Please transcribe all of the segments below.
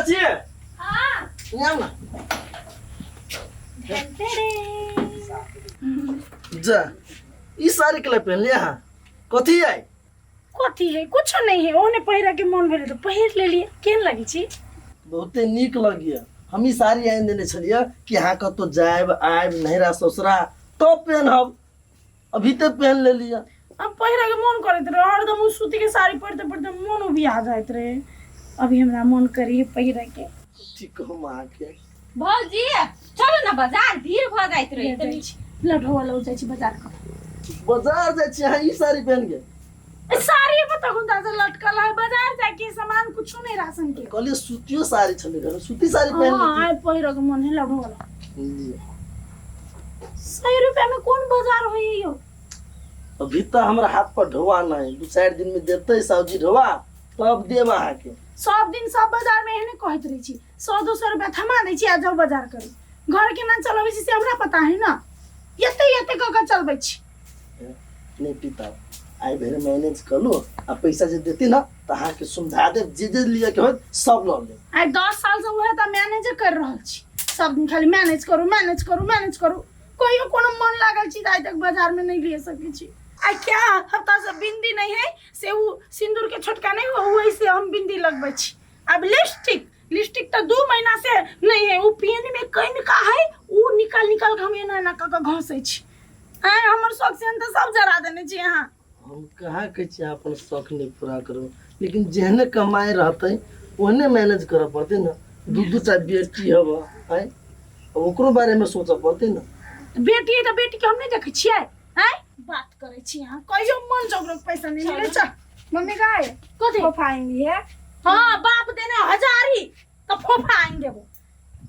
चाची हाँ यहाँ ना धनतेरस। जा ई साड़ी के लिए पहन लिया हाँ कथी आई कथी है कुछ नहीं है ओने पहिरा के मन भेले तो पहिर ले लिए केन लगी छी बहुते नीक लगिया हम ई साड़ी आइन देने छलिए कि हाँ कतो जाएब आएब नहरा ससुरा तो पहनब अभी तो पहन ले लिया अब पहिरा के मन करत रहे हरदम उ सूती के साड़ी पहनते पहनते मन भी आ जात रहे अभी हमरा मन करी पहिरा के ठीक हो माँ के भौजी चलो ना बाजार भीड़ भ जाइत रही तनी लठो वाला हो जाई छी बाजार का बाजार जाए छी हाँ ई साड़ी पहन के ए साड़ी पता गुंदा से लटकल है बाजार जाके सामान कुछ नहीं राशन के कहलिए सूतियो साड़ी छले घर सूती साड़ी पहन हां ली पहिरा के मन है लठो वाला थी 100 रुपया में कौन बाजार होई यो अभी तो हमरा हाथ पर ढोवा नहीं 2-4 दिन में देते सब्जी ढोवा तब देव अहाँ के सब दिन सब बाजार में एहने कहत रही छी 100-200 रुपया थमा दै छी आ जाओ बाजार करी घर के ना चलबे छी से हमरा पता है ना यते क के चलबे छी नहीं पिता आई भेरे मैनेज कर लो आ पैसा जे देती ना तो अहाँ के सुविधा दे जे लिया के हो सब ल ले आई 10 साल से वह त मैनेज कर रहल छी सब दिन खाली मैनेज करू कोई कोनो मन लागल छी आज तक बाजार में नहीं ले सके छी आई क्या हफ्ता से बिंदी नहीं है से वो सिंदूर के छोटका नहीं हो वही से हम बिंदी लगबै छी अब लिपस्टिक तो 2 महीना से नहीं है वो पियन में कहीं का है वो निकाल के हम एना एना क घसै छी आई हमर शौक से तो सब जरा देने छी यहां हम कहाँ के छी अपन शौक नहीं पूरा करो लेकिन जेहने कमाए रहते ओहने मैनेज करे पड़ते ना दू चार बेटी हवा आई ओकरो बारे में सोचे पड़ते ना बेटी है तो बेटी के हम नहीं देखे छियै हैं बात करे छी यहां कहियो मन जोगरो पैसा नहीं मिले छ मम्मी का है कथि फोफा आएंगी है हां बाप देने 1000 ही तो फोफा आइन देबो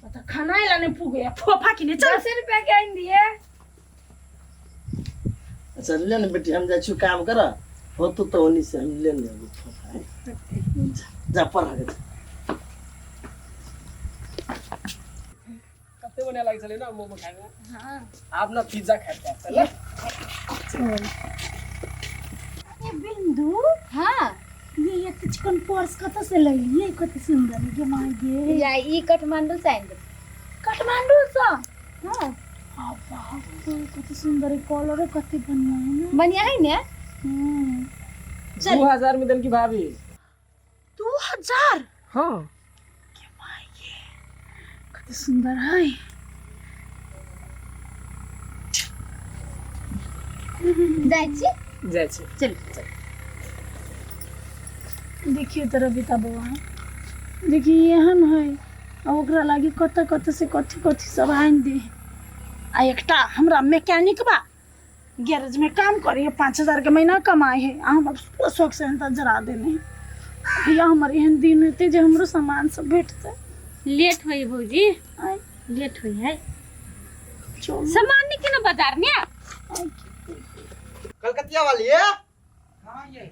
पता खाना ला नहीं पुगे फोफा किने चल 10 रुपया के आइन दिए अच्छा ले ना बेटी हम जा छु काम कर हो तो उन्हीं से हम ले लेंगे जा पर आगे कते बने लागि छले ना मोमो खाएको हां आप ना पिज्जा खाएको छ ल ये बिंदु हां ये चिकन पर्स कत से ले लिए कत सुंदर है के मागे या ई काठमांडू से आइन काठमांडू से हां वाह कत सुंदर है कलर कत बढ़िया है ना बढ़िया है ने 2000 में देन की भाभी 2000 हां के मागे कत सुंदर है जाइ छी जाइ छी चल देखिए तेरा बेटा बउआ देखिए एहन है आ ओकरा लागी कत से कथी सब आइन दे आ एकटा हमरा मैकेनिक बा गैरेज में काम करे 5000 के महीना कमाए है आ हम पूरा शौक से अंतर जरा देने भैया हमर एहन दिन हेते जे हमरो सामान सब भेटते लेट होई भौजी आइ लेट होई है चल सामान निके ना बाजार में कलकतिया वाली है हां ये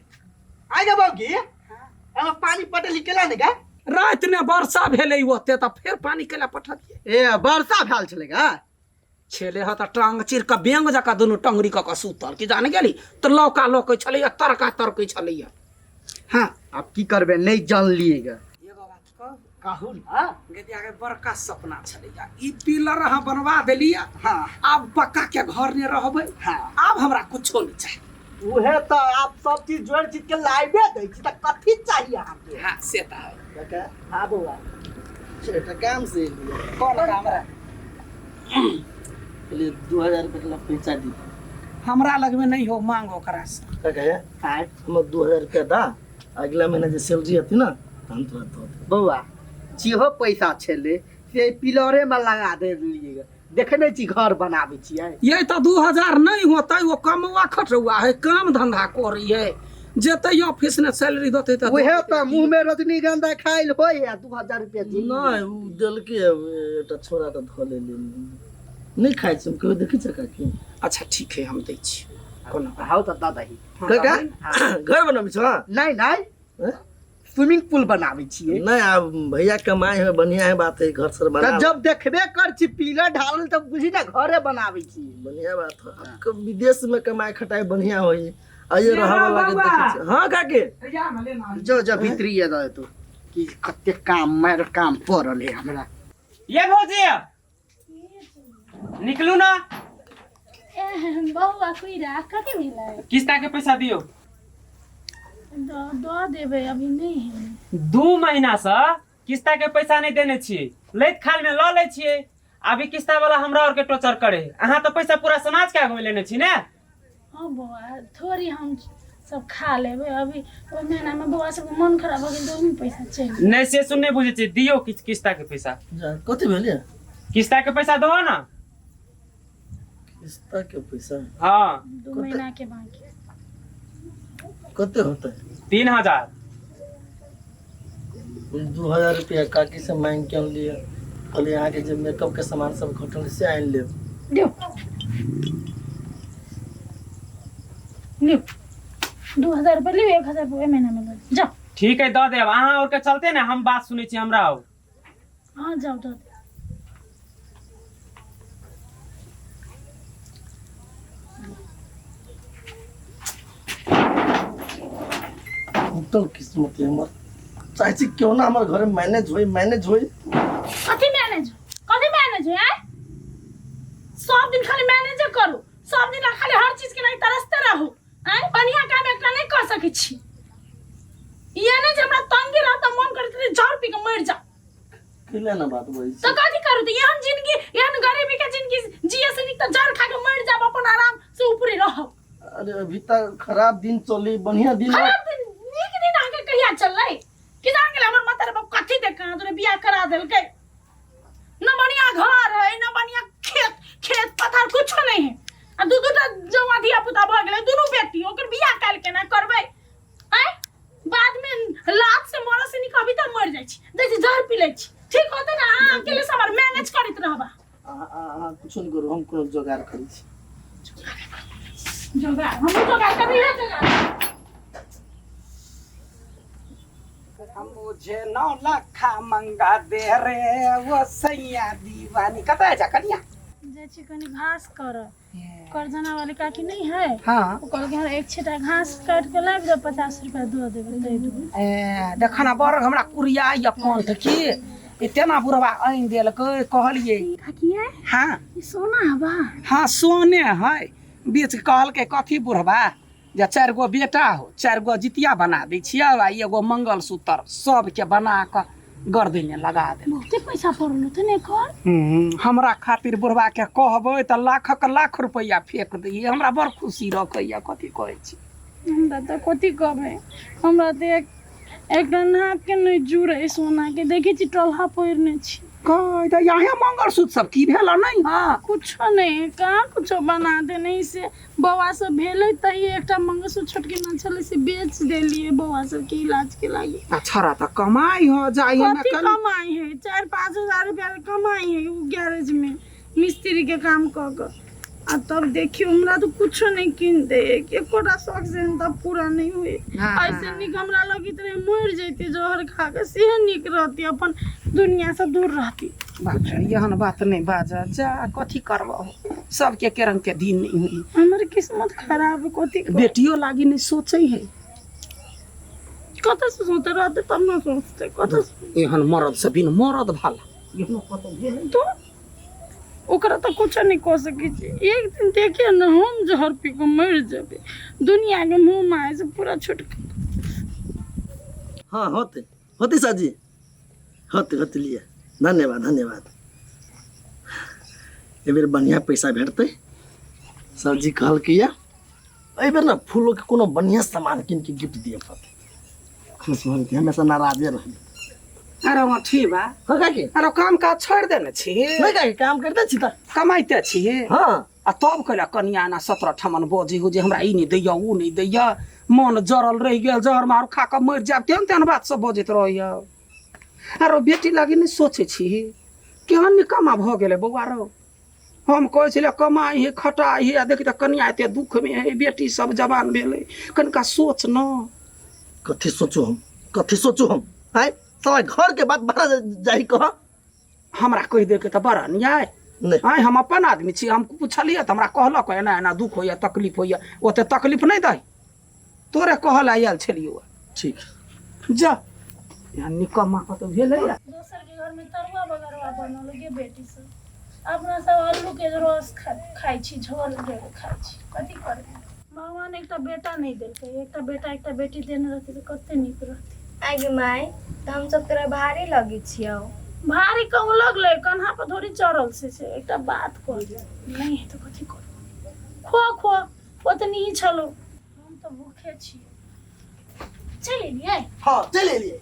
आएगा बाबूजी हम पानी पटे निकला नहीं का रात ने वर्षा भेलै ओते त फेर पानी केला पठा दिए ए वर्षा भेल छलेगा छेले ह त टांग चिर के बेंग जका दुनु टंगरी क सुतल कि जाने गेली त लौका लोकै छलै तरकै छलै हां आप की करबे नहीं जान लिएगा एगो बात कह काहुल हां गेदी आगे बड़का सपना छलै ई पिलर अहाँ बनवा देलिया हां अब पक्का के घर ने रहबै हां अब हमरा कुछो नहीं चाहिए उहे तो आप सब चीज जोड़ चीज के लाइबे दै छी त कथि चाहिए आपके हां से त है काका हां बउआ छेटा काम से लिया कौन हमरा पहले 2000 रुपए के पैसा दी हमरा लग में नहीं हो मांग ओकरा से काका है हम 2000 रुपया दा अगला महीना जे सैलरी आती ना हम तुरंत दो बउआ जेहो पैसा छले से पिलरे में लगा दे लिएगा देखने छी घर बनावे छियै ये तो 2000 नहीं होता वो कमवा खटुआ है काम धंधा करी है जेते ऑफिस ने सैलरी देते त उहे तो मुंह में रजनीगंधा खाइल होय है 2000 रुपया दी नहीं उ दिल के एटा छोरा त धले ले नहीं खाइ छी कहियो देखि छ काकी अच्छा ठीक है हम दै छी कोनो हाउ त दादा ही काका घर बनाबी छ नहीं नहीं स्विमिंग पूल बनावे छियै नहीं अब भैया कमाए है बढ़िया है बात है घर सर बना जब देखबे कर छी पिलर ढालल त बुझी ना घरे बनावे छी बढ़िया बात है आपको विदेश में कमाए खटाए बढ़िया होई आइए रहा वाला के देखि हां काके या भले ना जो जो भीतरी है तो कि कते काम मार काम पड़ल है हमरा। ये भौजी निकलू ना, बउआ खुइरा कथी भेलै? किस्ता के पैसा दियो। दऽ देबै, अभी नहीं है। 2 महीना से किस्ता के पैसा नहीं देने छियै, लैत खाल में लऽ लै छियै। अभी किस्ता वाला हमरा और के टोचर करे। अहाँ तो पैसा पूरा समाज के आगे लेने छी ने। हाँ बउआ, थोड़ी हम सब खा लेबै। अभी ओइ महीना में बउआ सबके मन खराब हो गेल तऽ ओहिमे पैसा चलि। नहीं से सुन नहीं बुझे छी, दियो किस्ता के पैसा। जा कथी भेलिए? किस्ता के पैसा दो ना। किस्ता के पैसा हाँ 2 महीना के बाकी। कते होता है? 3000। 2000 रुपया काकी से मांग के लिए कहलिए यहाँ के जो मेकअप के सामान सब घटल से आन ले। लियो लियो 2000 रुपया लियो, 1000 रुपया महीना में लो। जाओ। ठीक है दो दे। अहाँ और के चलते ना, हम बात सुने छी हमरा। हाँ जाओ दो दे। तो किस्मत है हमर। चाची क्यों ना हमारे घर में मैनेज होई कथी मैनेज है? सब दिन खाली मैनेज करू, सब दिन खाली हर चीज के नहीं तरसते रहू। बढ़िया काम एकटा नहीं कर सकै छी। ये नहीं जे हमरा तंगी रह त मन करत रहे जहर पी के मर जा। किले ना बात बोली तो कथी करू? तो एहन जिंदगी, एहन गरीबी के जिंदगी जिए से निक त जहर खा के मर जाब, अपन आराम से ऊपरे रहो। अरे अभी तक खराब दिन चली, बढ़िया दिन खराब दिन नीक दिन आके कहिया चललै? कि जान गेल हमर माता रे बाप कथी देख कहां तोरे बियाह करा देलकै। न बढ़िया घर है, न बढ़िया खेत पथार कुछ नहीं है। आ दू टा जवा धिया पुता भ गेलै, दुनू बेटी, ओकर बियाह काल के ना करबै। बाद में लात से मरस से निक अभी तक मर जाइ छी, जैसे जहर पी लै छी। ठीक होते ना? अकेले सब मैनेज करैत रहबा। कुछ नहीं करू, हम कोनो जोगाड़ करी छी। जोगाड़ हम जोगाड़ करबै है जोगाड़। मुझे 9 लाख मंगा दे रे वो सैया दीवानी। कतऽ जा कनिया? जे छी कनी घास कर जना वाली काकी नहीं है। हाँ ओ कहलकै हमरा एक छीटा घास काट के लाइब दे, 50 रुपया दऽ देबै दे देबै। देखना बड़ हमरा कुरिया या कंठ की इतना बुढ़वा आइन देलकै। कहलिए काकी है हाँ ई सोना हवा। हाँ सोने है। बीच कहलकै कथी बुढ़वा जे 4 गो बेटा हो, 4 गो जितिया बना दै छियै आ एगो मंगलसूत्र सबके बना कऽ गर्दन में लगा दे। बहुते पैसा पड़ल त ने कर। हमरा खातिर बुढ़वा के कहबै त लाख रुपया फेंक दिए। हमरा बड़ खुशी रखैया। कथी कहै छी? हमरा त कथी कहबै, हमरा त एक नाक के नहीं जुड़े सोना के। देखै छी टलहा पहिरने छी। कह त यहाँ मंगलसूत्र सब की भेल नहीं? हाँ कुछ नहीं, कहाँ कुछ बना दे नहीं से। बउआ सब भेलै त एकटा मंगलसूत्र छोटकी ना छलै से बेच देलिए बउआ सब के इलाज के लागि। अच्छा त कमाई हो जाई है। कथी कमाई है? 4-5 हजार रुपया कमाई है उ गैरेज में मिस्त्री के काम क क। आ तब देखियो हमरा तो कुछ नहीं किन दे, एकोटा शौक से तब पूरा नहीं हुए। ऐसे निक हमरा लगी तरह मर जैते जहर खा के, से निक रहती, अपन दुनिया से दूर रहती। बात यहन बात नहीं बाजा जा। कथी करबो, सबके के रंग के दिन नहीं हुई। हमर किस्मत खराब है। कथी बेटियों लागी नहीं सोचे है। कत से सोचते रहते तब न सोचते। कत एहन मरद से बिन मरद भाला एहनो कत भेल तो ओकरा तो कुछ नहीं कह सकै छी। एक दिन देखिए न हम जहर पी के मर जाबे, दुनिया के मुंह माय से पूरा छुटका। हाँ होते साजी, होते लिया। धन्यवाद। ए बेर बढ़िया पैसा भेटतै। सरजी कहल कि ए बेर ना फूलों के कोनो बढ़िया सामान किन के गिफ्ट दिए पड़तै। खुश होते, हमेशा नाराजे रही। अरे वहाँ ठीक बा। हाँ काकी, अरे काम काज छोड़ देने छी? नहीं काकी, काम करते छी त। कमाइते छी? हाँ आ तब कहला कनिया ना 17 ठमन बजी हो जे हमरा ई नहीं दैया ऊ नहीं दैया, मन जरल रह गेल, जहर मारू खा के मर जाब। तेन बात सब बजैत रहैया। अरे बेटी लागी नहीं सोचे छी केहन निकम्मा भ गेलै बौआ रो। हम कहै छलियै कमाई है खटाई है, देख त कनिया एते दुख में है, बेटी सब जवान भेलै, कनिका सोच न। कथी सोचू हम आय साला घर के बात बड़ा जाई कह। हमरा कह दे के त बड़ा न्याय नहीं। आय हम अपन आदमी छी, हम पूछलिए त हमरा कहलक एना दुख होइया तकलीफ होइया। ओते तकलीफ नहीं दै, तोरे कहल आयल छलियो। ठीक जा यहाँ निकम्मा कतो भेलै या दोसर के घर में तरुआ बगरवा बनल गे बेटी से अपना सब आलू के रस खाई छी झोल के खाई छी कथी करबे भगवान एकटा बेटा नहीं देलकै एकटा बेटा एकटा बेटी देने रहती तो कते नीक रहती आगे माय तो हम सब तोरा भारी लगे छियो भारी कहू लगले कन्हा पर थोड़ी चढ़ल से एकटा बात कर नहीं है तो कथी कर खो खो ओतनी ही छलो हम तो भूखे छी चले लिए हाँ चले लिए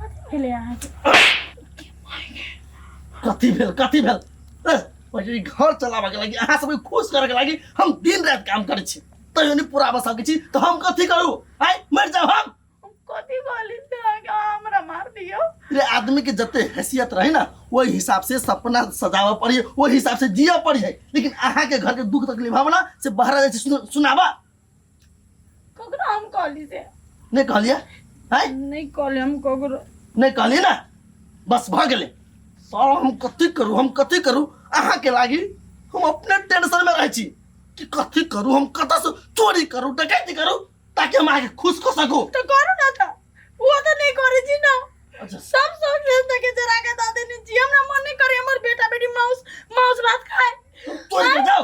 कथी भेले अहाँ कथी भेल पहिले घर चलाबे के लागि अहाँ सब खुश करे के लागि हम दिन रात काम करे छी तैयो नहीं पूरा बस सके छी तो हम कथी करू आइ मर जाओ हम कथी बोली त हमरा मार दियो रे आदमी के जते हैसियत रहे ना वही हिसाब से सपना सजावा पड़ी वही हिसाब से जिया पड़ी है लेकिन अहाँ के घर के दुख तकलीफ भावना से बाहर जाए सुनावा ककरा हम कहली से नहीं कहलिए है नहीं कहले हम ककरो नहीं कहलिए ना बस भ गेले सर हम कथी करू अहाँ के लागि हम अपने टेंशन में रह छी कि कथी करू हम कत से चोरी करू डकैती करू ताकि हम आगे खुश कर सकू तो करू ना था वो तो नहीं करे जी ना अच्छा सब सोच लेते के जरा के दादे ने जी हमरा मन नहीं करे हमर बेटा बेटी मांस भात खाए चोरी कर जाओ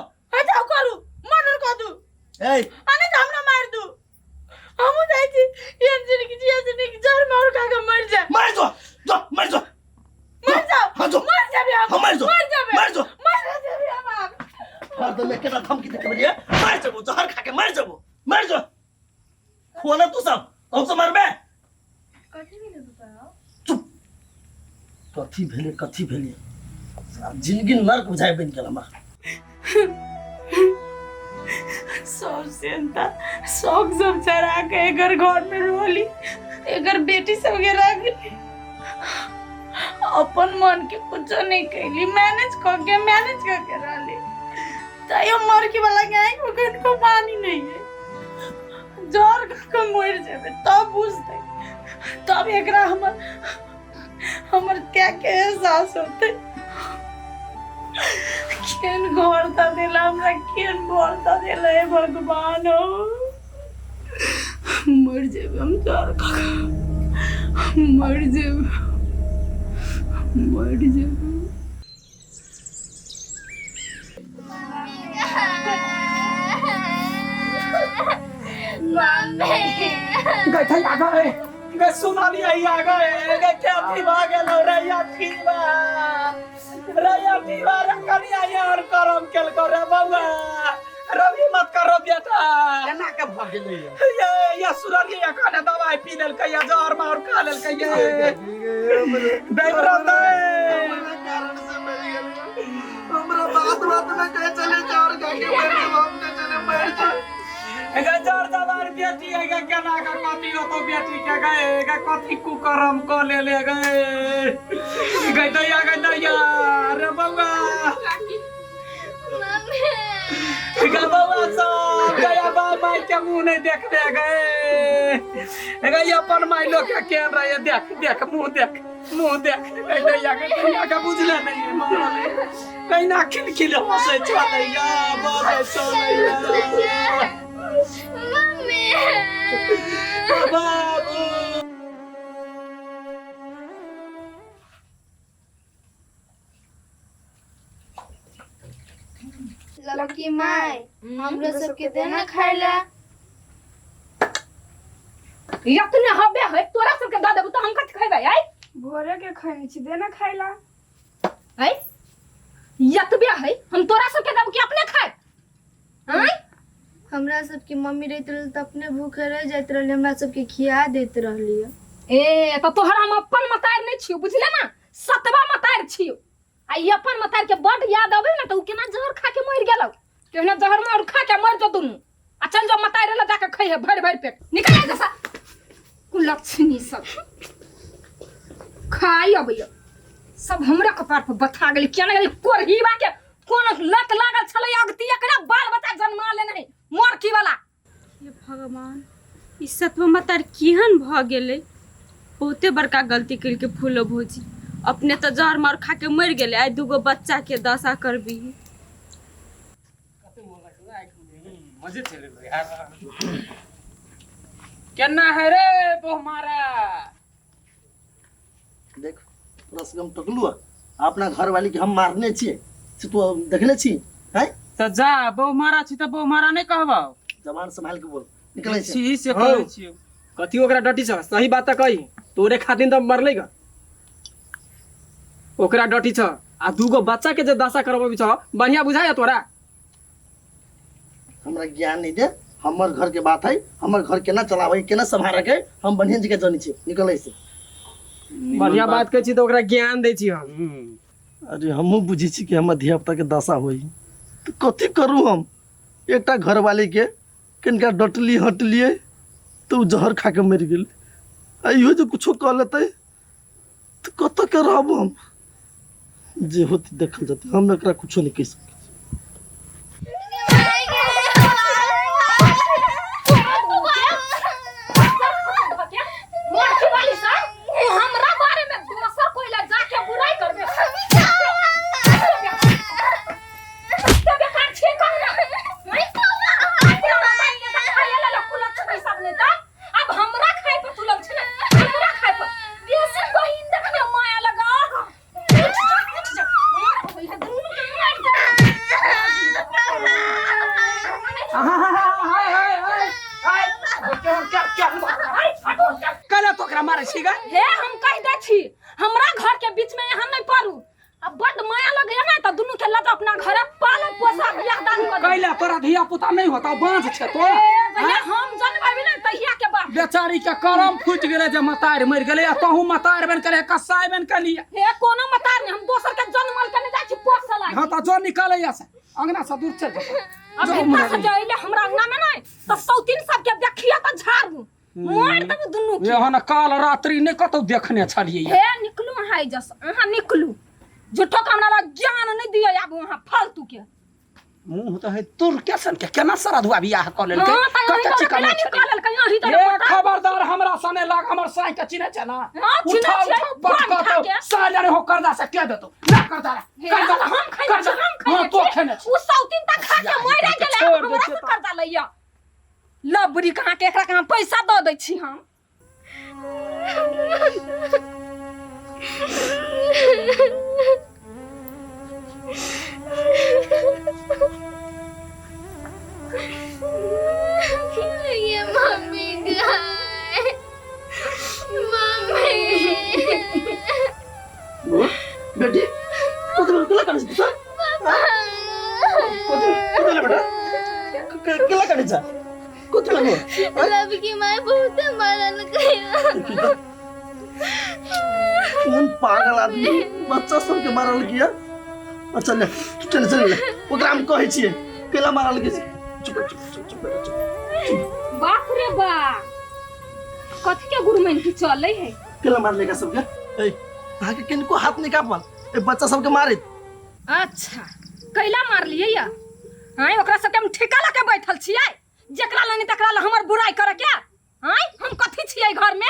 जाओ करू मर्डर कर दू ए अने तो हमरा मार दू हम जाई छी ये जिंदगी जिया जिंदगी जहर मार खा के मर जाए मर जाओ मर जाओ हाँ जो मर जाबे हम मर जाओ मर जाबे हम हर दम में केना धमकी देके बलिए मर जाबो जहर खा के मर जाओ खोला तू सब हम से मरबे कथी भेले बताओ चुप कथी भेले जिंदगी नर्क बुझाए बन गेल हमरा सब सेंता सब चरा के एकर घर में रोली एकर बेटी सब के रख ली अपन मन के कुछ नहीं कैली मैनेज करके रहली तायो मर के वाला के आंख में को पानी नहीं है जोर का मर जाबे तब बुझते तब एकरा हमर क्या एहसास होते केन घर ता देला हमरा केन घर ता देला हे भगवान हो मर जाबे हम जोर का मर जाबे गए थे आ गए गए सुनाली आई आ गए गए क्या थी भागे लो रैया ठीवा रे कनी आई और करम केल करे बाबा रवि मत करो बेटा केना के भ गेलै ये सुनाली या खाना दवाई पी लेल कहिया जहर मार खा लेल कहिया देवरा दे कारण से मर गेल हमरा बात में कह चले चार का के मर जाओ हम के चले मर जाओ एगा जर जवार बेटी एगा केना का कथी हो तो बेटी के गए एगा कथी कुकरम क ले गए दैया रे बउआ एगा बउआ सब गया बा माई के मुंह नहीं देखने गए एगा ये अपन माई लोग के रहे देख मुंह देख दैया का बुझले नहीं मारले कहीं ना खिलखिल हंसे चलैया बोले चलैया मम्मी बाबू लड़की माय हमरो सबके देना खाइला यतने हबे है तोरा सबके द देबू त हम कथि खैबै आई भोरे के खैनी छी देना खाइला है यतबे है हम तोरा सबके देबू कि अपने खाए हैं हमरा सबके मम्मी रहत रहल त अपने भूखे रह जाइत रहली हमरा सबके खिया देत रहली ए त तोहर हम अपन मतार नहीं छियो बुझले ना सतवा मतार छियो आ ई अपन मतार के बड याद आवे ना त उ केना जहर खा के मर गेलौ केना जहर मार खा के मर जो दुनु आ चल जो मतार ले जाके खइ है भर पेट निकल जा जैसा कुलक्षणी सब खाई अबैया सब हमरा कपार पर बथा गेली केना गेली कोरहीबा के कोन लत लागल छले अगती एकरा बाल बच्चा जन्मा ले नहीं मोरकी वाला हे भगवान ई सतवा मतार केहन भ गेलै बहुते बड़का गलती कल के फूलो भौजी अपने तो जहर मार खा के मर गेले आई दूगो बच्चा के दशा करबी मजे चले यार केना है रे बो हमारा देख तोरा से हम टकलू अपना घर वाली के हम मारने छिए से तू देखले छी हैं तो जा बहु मारा छी तो बहु मारा नहीं कहबा जबान संभाल के बोल निकले छी छी से कहै छी कथी ओकरा डटी छ सही बात त कही तोरे खातिर त मरलेगा ओकरा डटी छ आ दूगो बच्चा के जे दशा करबो छ बढ़िया बुझाया तोरा हमरा ज्ञान नहीं दे हमर घर के बात है हमर घर केना चलावे केना संभाले के हम बढ़िया जी के जानी छी निकले छी बढ़िया बात कहै छी तो ओकरा ज्ञान दै छी हम अरे हमहू बुझी छी कि हमर धिया पुता के दशा होई तो कथी करू हम एकटा घर वाली के किनका डटली हटलिए तो उ जहर खा के मर गेल इहो जो कुछो कह लेते तो कत के रहब हम जे होती देखल जाते हम एकरा कुछो नहीं कह सके कला तो ओकरा मारे छी गा हे हम कह दे छी हमरा घर के बीच में यहाँ नहीं पड़ू अब बड माया लगे ना तो दुनू के लत अपना घरे पालन पोसा बियाह दान कर कैला तोरा धिया पुता नहीं होता बांझ छ तो भैया हम जनबाबी ना तहिया के बात बेचारी के करम फूट गेले जे मतार मर गेले तहू मतार बन करे कसाई बन के लिए हे कोनो मतार नहीं हम दोसर के जन्मल के नहीं जाय छी पोसला हां त जो निकाले या से अंगना से दूर चल जा अब हिम्मत से जाइले हमरा अंगना में नहीं तो सौतीन सब के देखिया त झाड़ू मार देबू दुनू के एहन काल रात्रि ने कतौ देखने छलिए हे निकलू हाय जस अहां निकलू झूठो का हमरा ज्ञान नहीं दियो आब वहां फालतू के मुंह तो है तुर कैसन के केना सराधुआ बियाह क लेल के हां कत त चिकन निकाल लेल कहीं ही ये खबरदार हमरा सने लाग हमर साई के चिने छ ना हां चिने छै पटका तो साले हो करदा से के देतो ना करदा हम खाई हां तो खेने उ सौतीन तक खा के मर गेले हमरा करदा लइया लबरी कहां के एकरा कहां पैसा द दै छी हम ये मम्मी गाय मम्मी बेटी कला कर छ कला बेटा कला कर छ कला नो रवि की माँ बहुत मारन गया कौन पागल आदमी बच्चा सब के मारल किया अच्छा ले तू टेंशन ले ओकरा हम कहै छियै केला मारल के चुप चुप चुप चुप बाप रे बा कथि के गुरुमन की चले है केला मारले का सबके ए अहाँ के किनको हाथ नहीं कापल ए बच्चा सब के मारित अच्छा कैला मार लिए या हां ओकरा सब के हम ठेका ला के बैठल छियै जेकरा लानी तकरा ला हमर बुराई करे क्या हां हम कथि छियै घर में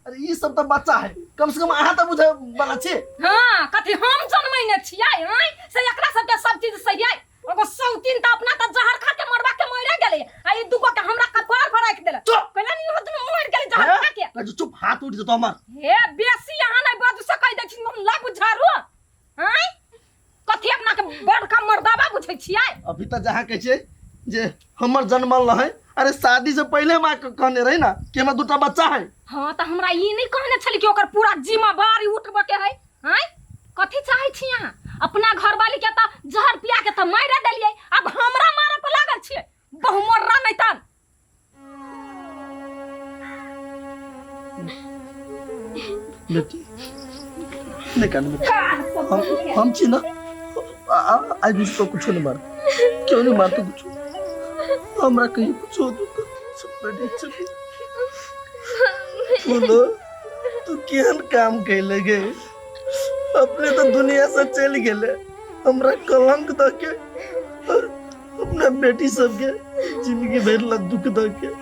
अरे ये सब तो बच्चा है कम से कम अहाँ तो बुझे वाला छी हां कथि हम जन्मैने छियै हां से एकरा सब के सब चीज सही है एगो सौतीन त अपना त जहर खा के मरवा के मर गेले आ ई दुगो के हमरा कपार पर राख देला चुप कहला नहीं होत मर गेले जहर खा के चुप हाथ उठ जतो हमर हे बेसी यहाँ नहीं बात से कह दै छी हम ला बुझारू हां कथि अपना के बड़का मर्दाबा बुझै छियै अभी तक जहाँ कह छै जे हमर जन्मल रहे अरे शादी से पहले मां कहने रही ना कि हमरा दूटा बच्चा है हां त हमरा ई नहीं कहने छली कि ओकर पूरा जिम्मेवारी उठबे के है हां कथि चाहै छी यहाँ अपना घर वाली के त जहर पिया के त मार देलिए अब हमरा मारे पे लागल छियै बहुमर्रा नहीं तन बेटी नहीं कान हम छी ना आज भी तो कुछ नहीं मार क्यों नहीं मारते कुछ हमरा कहीं कुछ हो तो सब बेटी चुप बोलो तू केहन काम कैले गे अपने तो दुनिया से चल गेले हमरा कलंक द के और अपना बेटी सब के जिंदगी भर ला दुख द के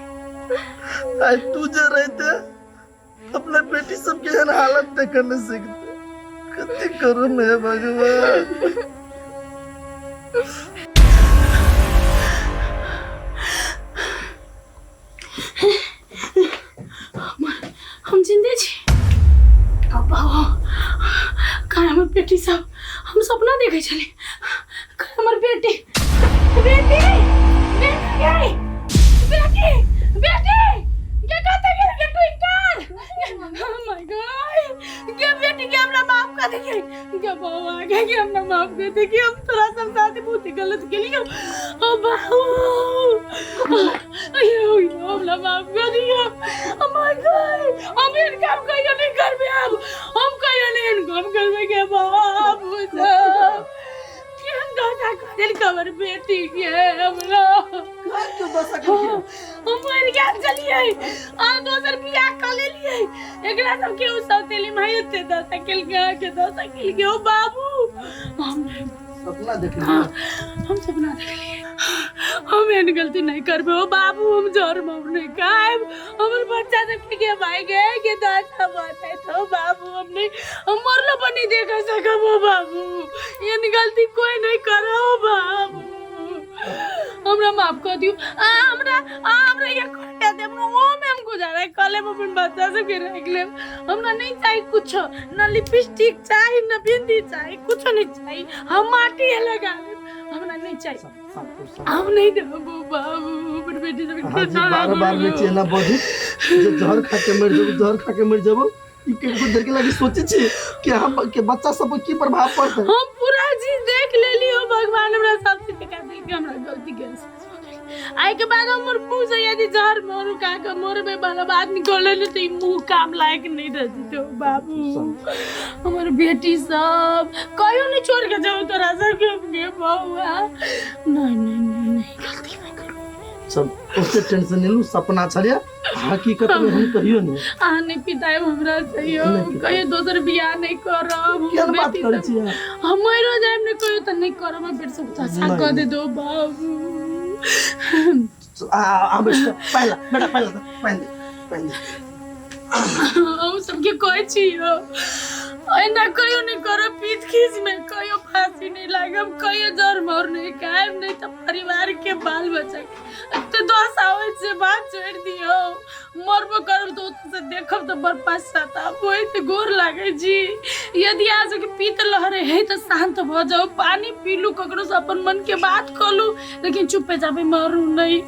आज तू जे रहते अपना बेटी सब के हालत देख न सकते कति करूं मैं भगवान हम जिंदे छी अब गई चली हमारी बेटी बेटी बेटी गई बेटी बेटी क्या कहते हैं कि ट्विंकल ओह माय गॉड क्या बेटी के हमरा माफ कर दीजिए क्या बाबू आ गया कि हमरा माफ कर दे कि हम थोड़ा सा साथ बहुत ही गलत के लिए ओ बाबू अयो हमरा माफ कर दिया ओ माय गॉड हम इन काम कहियो नहीं कर में अब हम कहियो नहीं इन काम कर में के बाबू साहब क्या दादा दिल खबर बेटी के हमरा क्यों दशा कर हम मर गया चलिए आ दोसर बियाह कर लेलिए एकरा सब के सौतेली माई ते 10 साइकिल के ओ बाबू हम सपना देख हम सपना देख लिए हम एन गलती नहीं करबे ओ बाबू हम जोर मार नहीं खाएब हमर बच्चा सब के भाई गए के दादा बात है तो बाबू हम नहीं हम मरलो पर नहीं देख सकब ओ बाबू एन गलती कोई नहीं करो बाबू हमरा माफ कर दियो हमरा ये कर दे हम वो में हम गुजारा कर ले अपन बच्चा से के रख ले हमरा नहीं चाहिए कुछ ना लिपस्टिक चाहिए ना बिंदी चाहिए कुछ नहीं चाहिए हम माटी लगा ले हमरा नहीं चाहिए हम नहीं देबो बाबू पर बेटी सब बार बेचे ना बजी जे जहर खा के मर जाबो ई के को देर के लागी सोचे छी कि हम के बच्चा सब पर की प्रभाव पड़ते हम पूरा चीज देख लेली हो भगवान हमरा सब से सिखा दिल के हमरा गलती के आई के बाद हमर मुंह से यदि जहर मोरू का के मोर में वाला बात निकले न तो मुंह काम लायक नहीं रहती तो बाबू हमर बेटी सब कहियो नहीं छोड़ के जाओ तोरा सब के बउआ नहीं गलती नहीं करो सब उससे टेंशन नहीं लू सपना छलिया हकीकत में हम कहियो नहीं नहीं पिताए हमरा चाहिए कहियो दोसर बियाह नहीं करब क्या बात कर छी हम मरो जाए ने कहियो त नहीं करब फिर सब चाचा कर दे दो बाबू पहला पहले हम सबके कोई छियो एना कहियो नहीं करो पीठ खींच में कहियो फांसी नहीं लागम कहियो जर मर नहीं कायम नहीं तो परिवार के बाल बच्चा तो 10 आवे से बात छोड़ दियो मरबो करब तो से देखब तो बर पछतावा होई तो गोर लागे जी यदि आज के पीत लहरे है तो शांत हो जाओ पानी पी लू ककरो से अपन मन के बात कर लू लेकिन चुपे जाबे मरू नहीं